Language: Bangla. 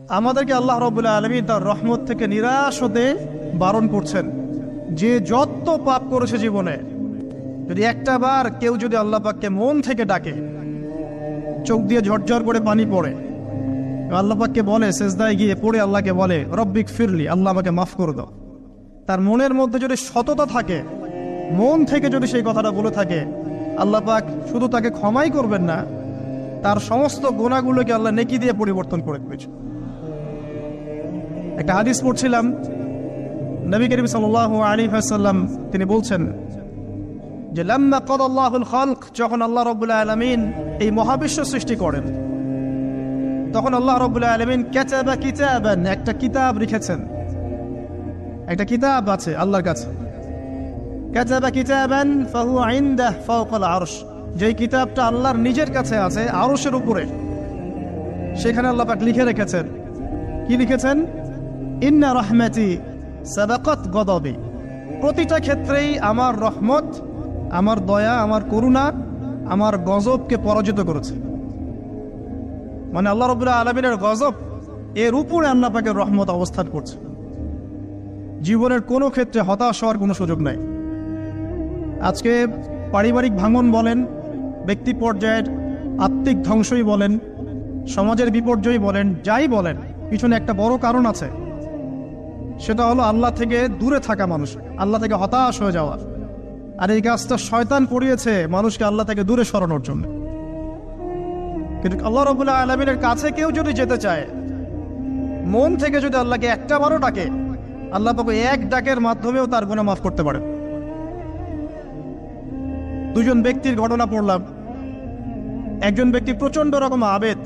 আমাদেরকে আল্লাহ রাব্বুল আলামিন তার রহমত থেকে নিরাশ হতে বারণ করছেন। যে যত পাপ করেছে জীবনে, যদি একটা বার কেউ যদি আল্লাহ পাককে মন থেকে ডাকে, চোখ দিয়ে ঝরঝর করে পানি পড়ে, আল্লাহ পাককে বলে, সেজদায় গিয়ে পড়ে আল্লাহকে বলে রব্বিক ফিরলি, আল্লাহ আমাকে মাফ করে দাও, তার মনের মধ্যে যদি সততা থাকে, মন থেকে যদি সেই কথাটা বলে থাকে, আল্লাহ পাক শুধু তাকে ক্ষমাই করবেন না, তার সমস্ত গুনাহগুলোকে আল্লাহ নেকি দিয়ে পরিবর্তন করে দিয়েছে। একটা হাদিস পড়ছিলাম, নবী করিম সাল্লাল্লাহু আলাইহি ওয়াসাল্লাম তিনি বলছেন যে লাম্মা কাদাল্লাহুল খালক, যখন আল্লাহ রাব্বুল আলামিন এই মহাবিশ্ব সৃষ্টি করেন, তখন আল্লাহ রাব্বুল আলামিন কাতাবা কিতাবান, একটা কিতাব লিখেছেন, একটা কিতাব আছে আল্লাহর কাছে। কাতাবা কিতাবান ফাহুয়া ইনদাহ ফাওকাল আরশ, যেই কিতাবটা আল্লাহর নিজের কাছে আছে আরশের উপরে, সেখানে আল্লাহ পাক লিখে রেখেছেন। কি লিখেছেন? ইন্না রাহমাতি সাবাকাত গদাবি, প্রতিটা ক্ষেত্রেই আমার রহমত, আমার দয়া, আমার করুণা আমার গজবকে পরাজিত করেছে। মানে আল্লাহ রাব্বুল আলামিনের গজব এর উপরে আল্লাহ পাকের রহমত অবস্থান করছে। জীবনের কোনো ক্ষেত্রে হতাশ হওয়ার কোনো সুযোগ নাই। আজকে পারিবারিক ভাঙন বলেন, ব্যক্তি পর্যায়ের আত্মিক ধ্বংসই বলেন, সমাজের বিপর্যয় বলেন, যাই বলেন, পিছনে একটা বড় কারণ আছে। সেটা হলো আল্লাহ থেকে দূরে থাকা মানুষ, আল্লাহ থেকে হতাশ হয়ে যাওয়া। আর এই কাজটা শয়তান করিয়েছে মানুষকে আল্লাহ থেকে দূরে সরানোর জন্য। কিন্তু আল্লাহ রাব্বুল আলামিনের কাছে কেউ যদি যেতে চায়, মন থেকে যদি আল্লাহকে একটা বারও ডাকে, আল্লাহ পাক এক ডাকের মাধ্যমেও তার গুনাহ মাফ করতে পারেন। দুজন ব্যক্তির ঘটনা পড়লাম। একজন ব্যক্তি প্রচন্ড রকম আবেদ,